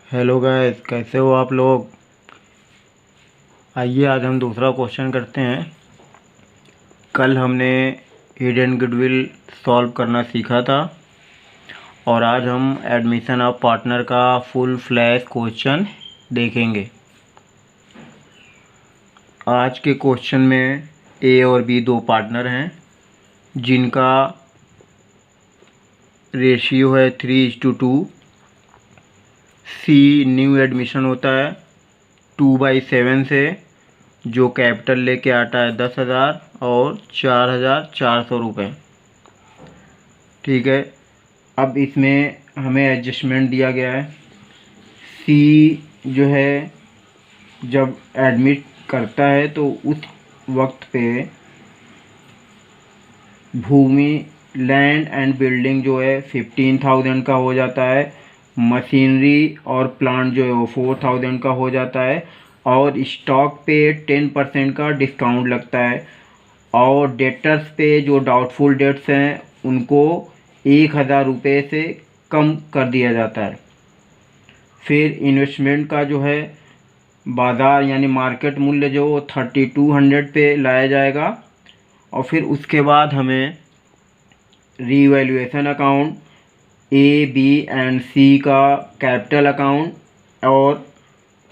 Hello guys, कैसे हो आप लोग। आइए आज हम दूसरा क्वेश्चन करते हैं। कल हमने हिडन गुडविल सॉल्व करना सीखा था और आज हम एडमिशन ऑफ पार्टनर का फुल फ्लैश क्वेश्चन देखेंगे। आज के क्वेश्चन में ए और बी दो पार्टनर हैं जिनका रेशियो है 3:2। सी न्यू एडमिशन होता है 2/7 से, जो कैपिटल लेके आता है 10,000 और 4,400 रुपये। ठीक है, अब इसमें हमें एडजस्टमेंट दिया गया है। सी जो है जब एडमिट करता है तो उस वक्त पे भूमि लैंड एंड बिल्डिंग जो है 15,000 का हो जाता है। मशीनरी और प्लांट जो है वो 4,000 का हो जाता है और स्टॉक पे 10% का डिस्काउंट लगता है। और डेटर्स पे जो डाउटफुल डेट्स हैं उनको 1,000 रुपये से कम कर दिया जाता है। फिर इन्वेस्टमेंट का जो है बाज़ार यानी मार्केट मूल्य जो 3,200 पे लाया जाएगा। और फिर उसके बाद हमें revaluation account, A B and C का कैपिटल अकाउंट और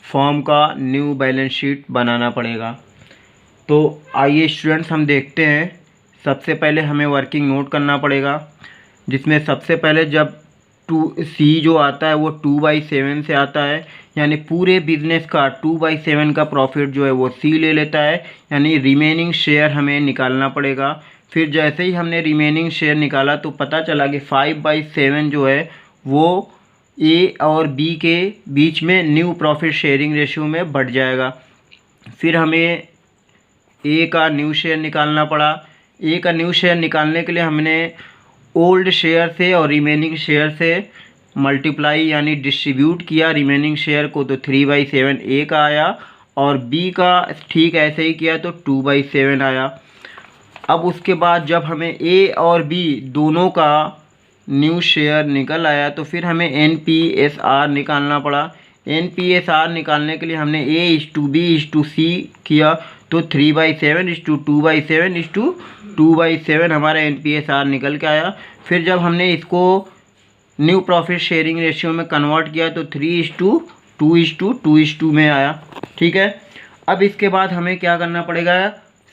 फर्म का न्यू बैलेंस शीट बनाना पड़ेगा। तो आइए स्टूडेंट्स हम देखते हैं। सबसे पहले हमें वर्किंग नोट करना पड़ेगा, जिसमें सबसे पहले जब सी जो आता है वो 2/7 से आता है, यानी पूरे बिजनेस का 2/7 का प्रॉफिट जो है वो सी ले लेता है, यानी रिमेनिंग शेयर हमें निकालना पड़ेगा। फिर जैसे ही हमने रिमेनिंग शेयर निकाला तो पता चला कि 5/7 जो है वो ए और बी के बीच में न्यू प्रॉफिट शेयरिंग रेशियो में बढ़ जाएगा। फिर हमें ए का न्यू शेयर निकालना पड़ा। ए का न्यू शेयर निकालने के लिए हमने ओल्ड शेयर से और रिमेनिंग शेयर से मल्टीप्लाई यानी डिस्ट्रीब्यूट किया रिमेनिंग शेयर को, तो 3/7 ए का आया और बी का ठीक ऐसे ही किया तो 2/7 आया। अब उसके बाद जब हमें ए और बी दोनों का न्यू शेयर निकल आया तो फिर हमें NPSR निकालना पड़ा। NPSR निकालने के लिए हमने A/B/C किया, तो 3/7:2/7:2/7 हमारा NPSR निकल के आया। फिर जब हमने इसको न्यू प्रॉफिट शेयरिंग रेशियो में कन्वर्ट किया तो 3:2:2:2 में आया। ठीक है, अब इसके बाद हमें क्या करना पड़ेगा,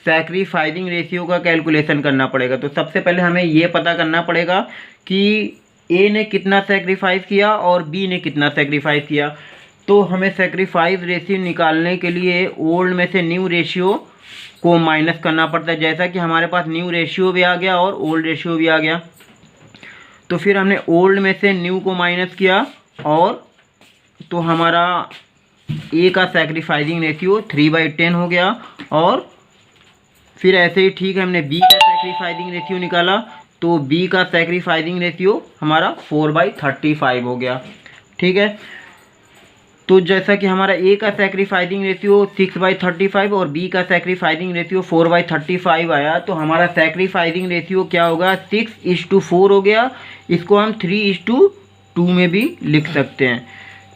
सैक्रिफाइसिंग रेशियो का कैलकुलेशन करना पड़ेगा। तो सबसे पहले हमें ये पता करना पड़ेगा कि ए ने कितना सेक्रीफाइस किया और बी ने कितना सेक्रीफाइस किया। तो हमें सेक्रीफाइस रेशियो निकालने के लिए ओल्ड में से न्यू रेशियो को माइनस करना पड़ता है। जैसा कि हमारे पास न्यू रेशियो भी आ गया और ओल्ड रेशियो भी आ गया, तो फिर हमने ओल्ड में से न्यू को माइनस किया और तो हमारा ए का सैक्रिफाइसिंग रेशियो 3/10 हो गया। और फिर ऐसे ही ठीक है हमने बी का सैक्रिफाइसिंग रेशियो निकाला, तो बी का सैक्रिफाइसिंग रेशियो हमारा 4/35 हो गया। ठीक है, तो जैसा कि हमारा ए का सैक्रिफाइसिंग रेशियो 6/35 और बी का सैक्रिफाइसिंग रेशियो 4/35 आया, तो हमारा सैक्रिफाइसिंग रेशियो क्या होगा, 6:4 हो गया। इसको हम 3:2 में भी लिख सकते हैं।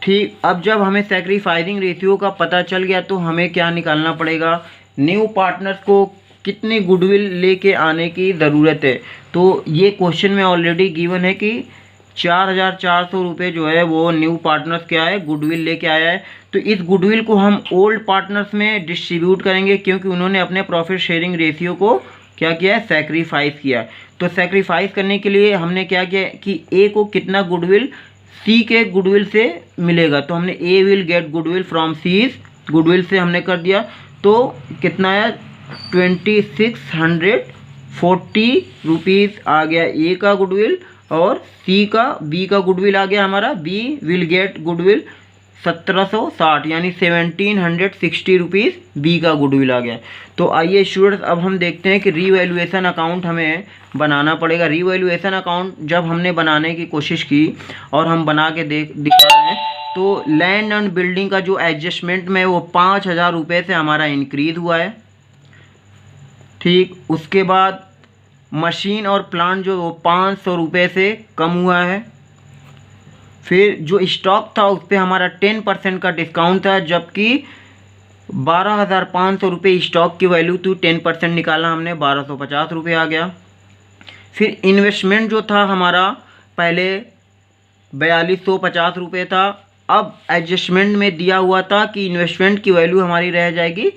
ठीक, अब जब हमें सैक्रिफाइसिंग रेशियो का पता चल गया तो हमें क्या निकालना पड़ेगा, न्यू पार्टनर्स को कितनी गुडविल लेके आने की ज़रूरत है। तो ये क्वेश्चन में ऑलरेडी गिवन है कि 4,400 रुपये जो है वो न्यू पार्टनर्स क्या है, गुडविल लेके आया है। तो इस गुडविल को हम ओल्ड पार्टनर्स में डिस्ट्रीब्यूट करेंगे, क्योंकि उन्होंने अपने प्रॉफिट शेयरिंग रेशियो को क्या किया है, सैक्रिफाइस किया। तो सैक्रिफाइस करने के लिए हमने क्या किया कि ए को कितना गुडविल सी के गुडविल से मिलेगा, तो हमने A will get goodwill from C's goodwill से हमने कर दिया। तो कितना आया, 2,640 रुपीज़ आ गया ए का गुडविल और बी का गुडविल आ गया हमारा, बी विल गेट गुडविल 1,760 यानी 1,760 रुपीज़ बी का गुडविल आ गया। तो आइए स्टूडेंट्स अब हम देखते हैं कि रीवैल्यूएशन अकाउंट हमें बनाना पड़ेगा। रीवैल्यूएशन अकाउंट जब हमने बनाने की कोशिश की और हम बना के दिखा रहे हैं, तो लैंड एंड बिल्डिंग का जो एडजस्टमेंट में वो 5,000 रुपये से हमारा इंक्रीज हुआ है। ठीक, उसके बाद मशीन और प्लांट जो वो 500 रुपये से कम हुआ है। फिर जो स्टॉक था उस पर हमारा 10% का डिस्काउंट था, जबकि 12,500 रुपये स्टॉक की वैल्यू थी। 10% निकाला हमने, 1250 रुपये आ गया। फिर इन्वेस्टमेंट जो था हमारा पहले 4250 रुपये था, अब एडजस्टमेंट में दिया हुआ था कि इन्वेस्टमेंट की वैल्यू हमारी रह जाएगी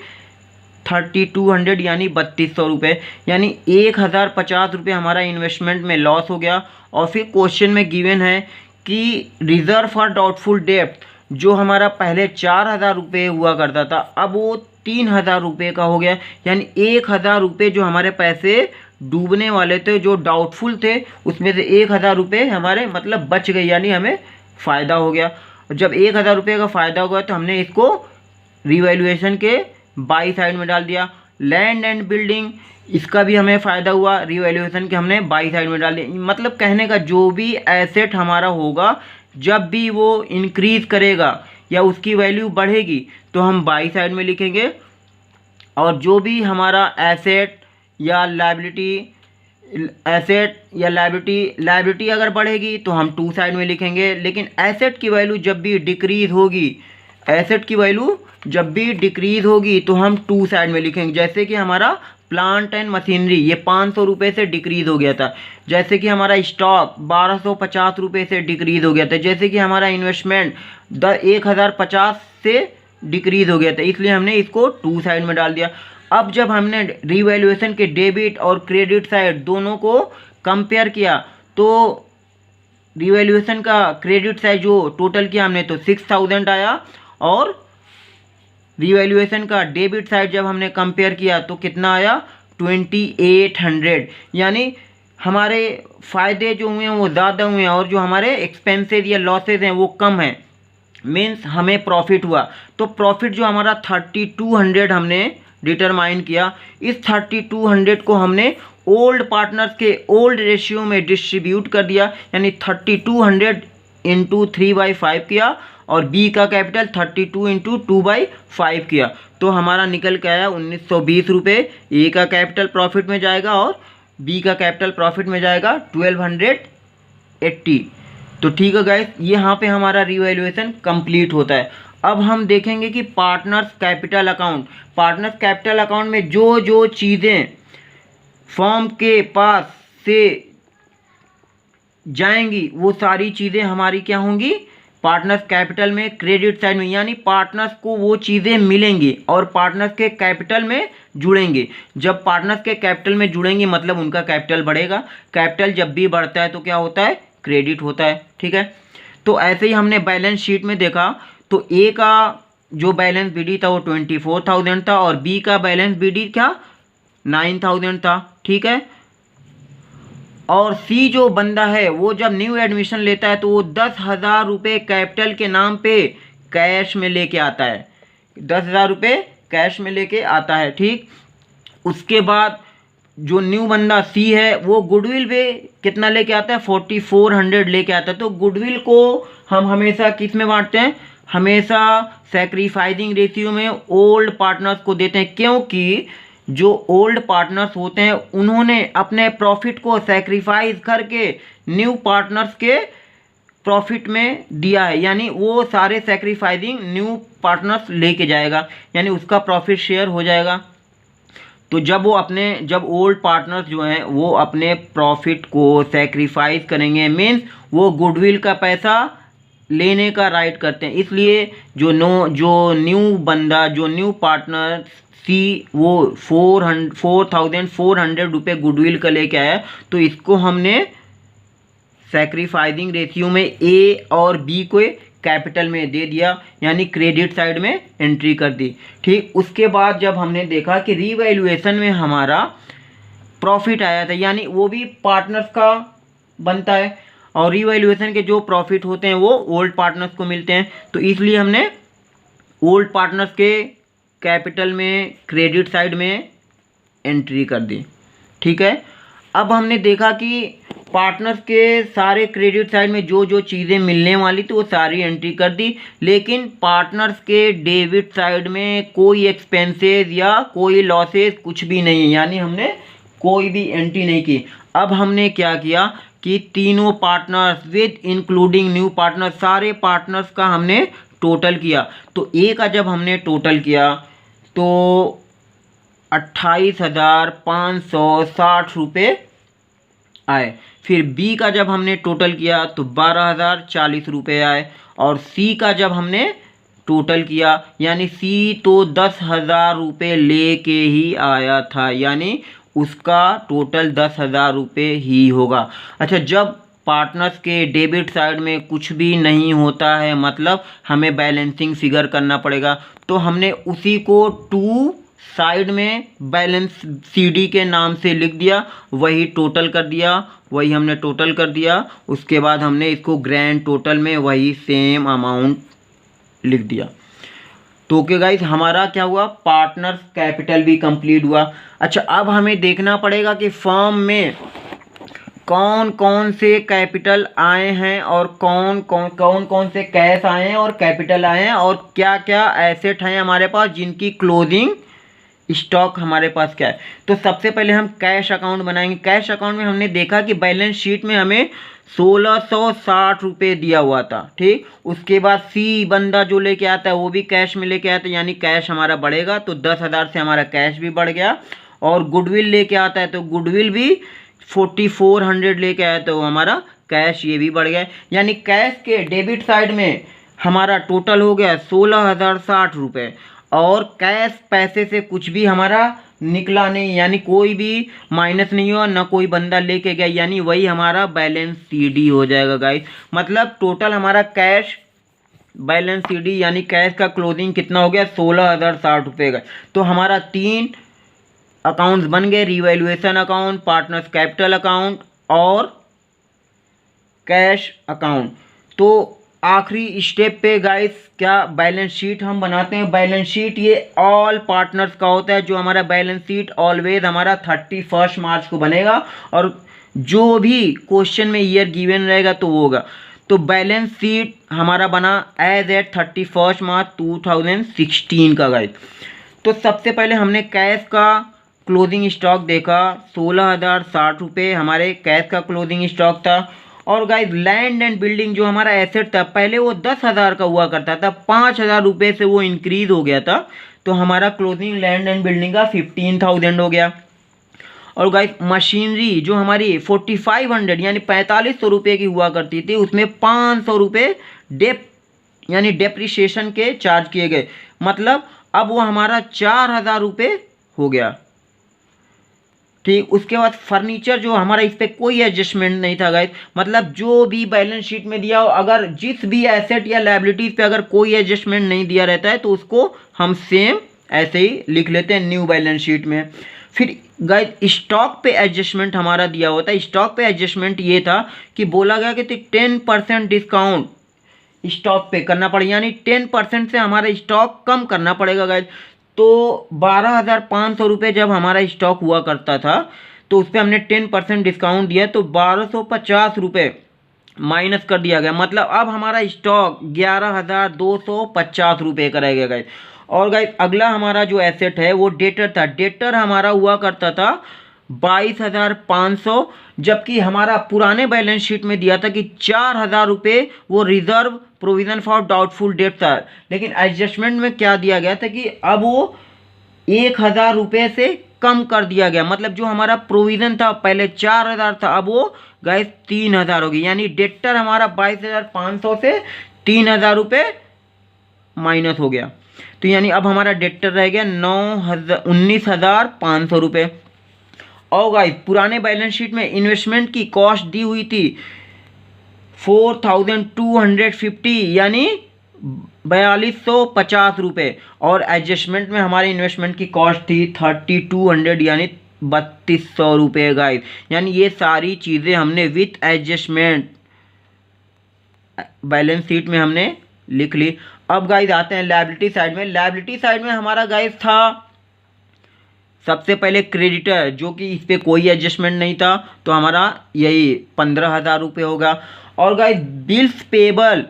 3200 यानी 3200 रुपये, यानी 1050 रुपये हमारा इन्वेस्टमेंट में लॉस हो गया। और फिर क्वेश्चन में गिवन है कि रिजर्व फॉर डाउटफुल डेब्ट जो हमारा पहले 4000 रुपये हुआ करता था, अब वो 3000 रुपये का हो गया, यानी 1000 रुपये जो हमारे पैसे डूबने वाले थे, जो डाउटफुल थे, उसमें से 1000 रुपये हमारे मतलब बच गए, यानी हमें फ़ायदा हो गया। और जब 1000 रुपये का फ़ायदा हुआ तो हमने इसको रिवैल्यूएशन के बाई साइड में डाल दिया। लैंड एंड बिल्डिंग, इसका भी हमें फ़ायदा हुआ, रिवैल्यूएशन के हमने बाई साइड में डाल दिया। मतलब कहने का जो भी एसेट हमारा होगा, जब भी वो इंक्रीज़ करेगा या उसकी वैल्यू बढ़ेगी तो हम बाई साइड में लिखेंगे, और जो भी हमारा एसेट या लायबिलिटी अगर बढ़ेगी तो हम टू साइड में लिखेंगे। लेकिन एसेट की वैल्यू जब भी डिक्रीज़ होगी तो हम टू साइड में लिखेंगे। जैसे कि हमारा प्लांट एंड मशीनरी ये 500 रुपये से डिक्रीज़ हो गया था, जैसे कि हमारा स्टॉक 1250 रुपये से डिक्रीज़ हो गया था, जैसे कि हमारा इन्वेस्टमेंट 1050 से डिक्रीज़ हो गया था, इसलिए हमने इसको टू साइड में डाल दिया। अब जब हमने रिवैल्यूएशन के डेबिट और क्रेडिट साइड दोनों को कंपेयर किया तो रिवैल्यूएशन का क्रेडिट साइड जो टोटल किया हमने तो 6000 आया, और रिवैल्यूएशन का डेबिट साइड जब हमने कंपेयर किया तो कितना आया 2800, यानी हमारे फ़ायदे जो हुए हैं वो ज़्यादा हुए हैं और जो हमारे एक्सपेंसेस या लॉसेज हैं वो कम हैं, मीन्स हमें प्रॉफिट हुआ। तो प्रॉफिट जो हमारा 3200 हमने डिटरमाइन किया, इस 3200 को हमने ओल्ड पार्टनर्स के ओल्ड रेशियो में डिस्ट्रीब्यूट कर दिया, यानी 3200 इंटू 3/5 किया, और बी का कैपिटल 32 इंटू 2/5 किया, तो हमारा निकल के आया 1920 रुपये। ए का कैपिटल प्रॉफिट में जाएगा और बी का कैपिटल प्रॉफिट में जाएगा 1280। तो ठीक है गाइस, यहाँ पे हमारा रिवैल्यूएशन कंप्लीट होता है। अब हम देखेंगे कि पार्टनर्स कैपिटल अकाउंट में जो जो चीज़ें फर्म के पास से जाएंगी वो सारी चीज़ें हमारी क्या होंगी पार्टनर्स कैपिटल में, क्रेडिट साइड में, यानी पार्टनर्स को वो चीज़ें मिलेंगी और पार्टनर्स के कैपिटल में जुड़ेंगे। जब पार्टनर्स के कैपिटल में जुड़ेंगे मतलब उनका कैपिटल बढ़ेगा। कैपिटल जब भी बढ़ता है तो क्या होता है, क्रेडिट होता है। ठीक है, तो ऐसे ही हमने बैलेंस शीट में देखा तो ए का जो बैलेंस बीडी था वो 24,000 था और बी का बैलेंस बीडी क्या 9,000 था। ठीक है, और सी जो बंदा है वो जब न्यू एडमिशन लेता है तो वो 10,000 रुपये कैपिटल के नाम पे कैश में लेके आता है, 10,000 रुपये कैश में लेके आता है। ठीक, उसके बाद जो न्यू बंदा सी है वो गुडविल पे कितना लेके आता है 4400 लेके आता है। तो गुडविल को हम हमेशा किस में बांटते हैं, हमेशा सैक्रिफाइसिंग रेशियो में ओल्ड पार्टनर्स को देते हैं, क्योंकि जो ओल्ड पार्टनर्स होते हैं उन्होंने अपने प्रॉफिट को सैक्रिफाइस करके न्यू पार्टनर्स के प्रॉफिट में दिया है, यानी वो सारे सैक्रिफाइसिंग न्यू पार्टनर्स लेके जाएगा, यानी उसका प्रॉफिट शेयर हो जाएगा। तो जब ओल्ड पार्टनर्स जो हैं वो अपने प्रॉफिट को सैक्रिफाइस करेंगे, मीन्स वो गुडविल का पैसा लेने का राइट करते हैं। इसलिए जो न्यू पार्टनर सी वो 4,400 रुपये गुडविल का लेके आया, तो इसको हमने सैक्रिफाइसिंग रेशियो में ए और बी को कैपिटल में दे दिया, यानी क्रेडिट साइड में एंट्री कर दी। ठीक, उसके बाद जब हमने देखा कि रीवैल्यूएशन में हमारा प्रॉफिट आया था, यानी वो भी पार्टनर्स का बनता है और रीवैल्यूएशन के जो प्रॉफिट होते हैं वो ओल्ड पार्टनर्स को मिलते हैं, तो इसलिए हमने ओल्ड पार्टनर्स के कैपिटल में क्रेडिट साइड में एंट्री कर दी। ठीक है, अब हमने देखा कि पार्टनर्स के सारे क्रेडिट साइड में जो जो चीज़ें मिलने वाली थी वो सारी एंट्री कर दी, लेकिन पार्टनर्स के डेबिट साइड में कोई एक्सपेंसेस या कोई लॉसेस कुछ भी नहीं है, यानी हमने कोई भी एंट्री नहीं की। अब हमने क्या किया कि तीनों partners with including new partner, सारे पार्टनर्स का हमने टोटल किया। तो ए का जब हमने टोटल किया तो 28,560 रुपये आए। फिर बी का जब हमने टोटल किया तो 12,040 रुपये आए। और सी का जब हमने टोटल किया, यानी सी तो 10,000 रुपये लेके ही आया था, यानी उसका टोटल 10,000 रुपये ही होगा। अच्छा, जब पार्टनर्स के डेबिट साइड में कुछ भी नहीं होता है, मतलब हमें बैलेंसिंग फिगर करना पड़ेगा, तो हमने उसी को टू साइड में बैलेंस सीडी के नाम से लिख दिया, वही टोटल कर दिया, वही हमने टोटल कर दिया। उसके बाद हमने इसको ग्रैंड टोटल में वही सेम अमाउंट लिख दिया। तो ओके गाइस, हमारा क्या हुआ, पार्टनर्स कैपिटल भी कंप्लीट हुआ। अच्छा, अब हमें देखना पड़ेगा कि फर्म में कौन कौन से कैपिटल आए हैं और कौन कौन से कैश आए हैं और कैपिटल आए हैं, और क्या क्या एसेट हैं हमारे पास जिनकी क्लोजिंग स्टॉक हमारे पास क्या है। तो सबसे पहले हम कैश अकाउंट बनाएंगे। कैश अकाउंट में हमने देखा कि बैलेंस शीट में हमें 1660 रुपये दिया हुआ था, ठीक। उसके बाद सी बंदा जो लेके आता है वो भी कैश में लेके आता है, यानी कैश हमारा बढ़ेगा, तो 10,000 से हमारा कैश भी बढ़ गया। और गुडविल लेके आता है तो गुडविल भी 4400 लेके आया, तो हमारा कैश ये भी बढ़ गया। यानी कैश के डेबिट साइड में हमारा टोटल हो गया 16,060 रुपये, और कैश पैसे से कुछ भी हमारा निकला नहीं, यानी कोई भी माइनस नहीं हुआ, ना कोई बंदा लेके गया, यानी वही हमारा बैलेंस सीडी हो जाएगा गाइस। मतलब टोटल हमारा कैश बैलेंस सीडी यानी कैश का क्लोजिंग कितना हो गया, 16,060 रुपये का। तो हमारा 3 अकाउंट्स बन गए, revaluation account, partners capital account और कैश अकाउंट। तो आखिरी स्टेप पे गाइस क्या बैलेंस शीट हम बनाते हैं। बैलेंस शीट ये ऑल पार्टनर्स का होता है, जो हमारा बैलेंस शीट ऑलवेज हमारा 31 मार्च को बनेगा, और जो भी क्वेश्चन में ईयर गिवन रहेगा तो वो होगा। तो बैलेंस शीट हमारा बना एज एट 31 मार्च 2016 का गाइस। तो सबसे पहले हमने कैश का क्लोजिंग स्टॉक देखा, 16,060 रुपये हमारे कैश का क्लोजिंग स्टॉक था। और गाइस लैंड एंड बिल्डिंग जो हमारा एसेट था, पहले वो 10,000 का हुआ करता था, 5,000 रुपये से वो इंक्रीज हो गया था, तो हमारा क्लोजिंग लैंड एंड बिल्डिंग का 15,000 हो गया। और गाइस मशीनरी जो हमारी 4500 यानी 4500 रुपये की हुआ करती थी, उसमें 500 रुपये यानी डेप्रिसिएशन के चार्ज किए गए, मतलब अब वो हमारा 4,000 रुपये हो गया, ठीक। उसके बाद फर्नीचर जो हमारा, इस पर कोई एडजस्टमेंट नहीं था गाइस, मतलब जो भी बैलेंस शीट में दिया हो, अगर जिस भी एसेट या लायबिलिटीज पे अगर कोई एडजस्टमेंट नहीं दिया रहता है तो उसको हम सेम ऐसे ही लिख लेते हैं न्यू बैलेंस शीट में। फिर गाइस स्टॉक पे एडजस्टमेंट हमारा दिया होता है। स्टॉक पे एडजस्टमेंट ये था कि बोला गया कि 10% डिस्काउंट स्टॉक पे करना पड़ेगा, यानी 10% से हमारा स्टॉक कम करना पड़ेगा गाइस। तो 12,500 रुपये जब हमारा स्टॉक हुआ करता था, तो उस पर हमने 10% डिस्काउंट दिया, तो 1,250 रुपये माइनस कर दिया गया, मतलब अब हमारा स्टॉक 11,250 रुपये का रह गया गाइस। और गाइस अगला हमारा जो एसेट है वो डेटर था। डेटर हमारा हुआ करता था 22,500, जबकि हमारा पुराने बैलेंस शीट में दिया था कि 4,000 रुपये वो reserve provision for doubtful debt था। लेकिन एडजस्टमेंट में क्या दिया गया था कि अब वो 1,000 रुपये से कम कर दिया गया, मतलब जो हमारा प्रोविजन था पहले 4,000 था, अब वो गाइस 3,000 हो गई, यानी डेटर हमारा 22,500 से 3,000 रुपये माइनस हो गया। तो यानी अब हमारा डेटर रह गया 19,500 रुपये। और गाइस पुराने बैलेंस शीट में इन्वेस्टमेंट की कॉस्ट दी हुई थी 4,250 यानी 4,250 रुपये, और एडजस्टमेंट में हमारे इन्वेस्टमेंट की कॉस्ट थी 3,200 यानी 3,200 रुपये गाइस। यानी ये सारी चीज़ें हमने विथ एडजस्टमेंट बैलेंस शीट में हमने लिख ली। अब गाइस आते हैं लायबिलिटी साइड में। लायबिलिटी साइड में हमारा गाइस था सबसे पहले क्रेडिटर, जो कि इस पर कोई एडजस्टमेंट नहीं था, तो हमारा यही 15,000 रुपये होगा। और गाइस बिल्स पेबल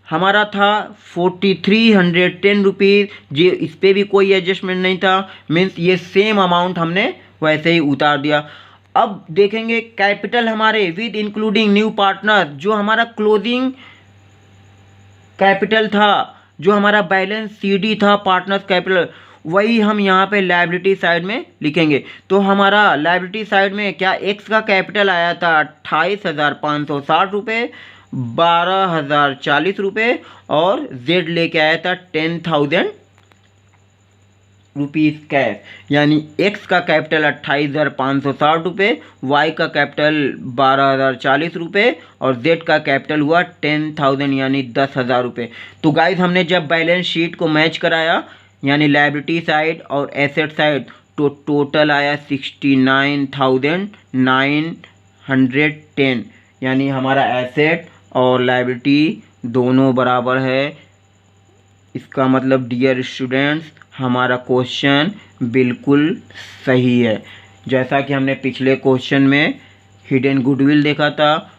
हमारा था 4,310 रुपीज़, जो इस पर भी कोई एडजस्टमेंट नहीं था, मीन्स ये सेम अमाउंट हमने वैसे ही उतार दिया। अब देखेंगे कैपिटल हमारे विद इंक्लूडिंग न्यू पार्टनर, जो हमारा क्लोजिंग कैपिटल था, जो हमारा बैलेंस सीडी था पार्टनर्स कैपिटल, वही हम यहाँ पे लायबिलिटी साइड में लिखेंगे। तो हमारा लायबिलिटी साइड में क्या एक्स का कैपिटल आया था 28,560 रुपये, 12,040 रुपये, और जेड लेके आया था 10,000 रुपीज़ कैश। यानी एक्स का कैपिटल 28,560 रुपये, वाई का कैपिटल 12,040 रुपये, और जेड का कैपिटल हुआ 10,000 यानी 10,000 रुपये। तो गाइज हमने जब बैलेंस शीट को मैच कराया यानी लायबिलिटी साइड और एसेट साइड, तो टोटल आया 69,910, यानी हमारा एसेट और लायबिलिटी दोनों बराबर है। इसका मतलब डियर स्टूडेंट्स हमारा क्वेश्चन बिल्कुल सही है। जैसा कि हमने पिछले क्वेश्चन में हिडन गुडविल देखा था,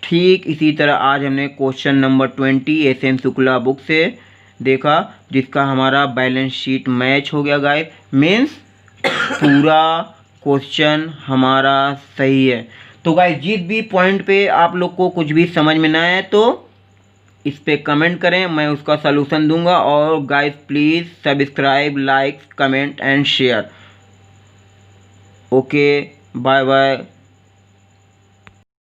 ठीक इसी तरह आज हमने question number 20 SM. Shukla book से देखा, जिसका हमारा बैलेंस शीट मैच हो गया गाइस। मीन्स पूरा क्वेश्चन हमारा सही है। तो गाइस जिस भी पॉइंट पे आप लोग को कुछ भी समझ में ना आए तो इस पे कमेंट करें, मैं उसका सलूशन दूंगा। और guys please subscribe, like, comment and share. Okay, bye bye.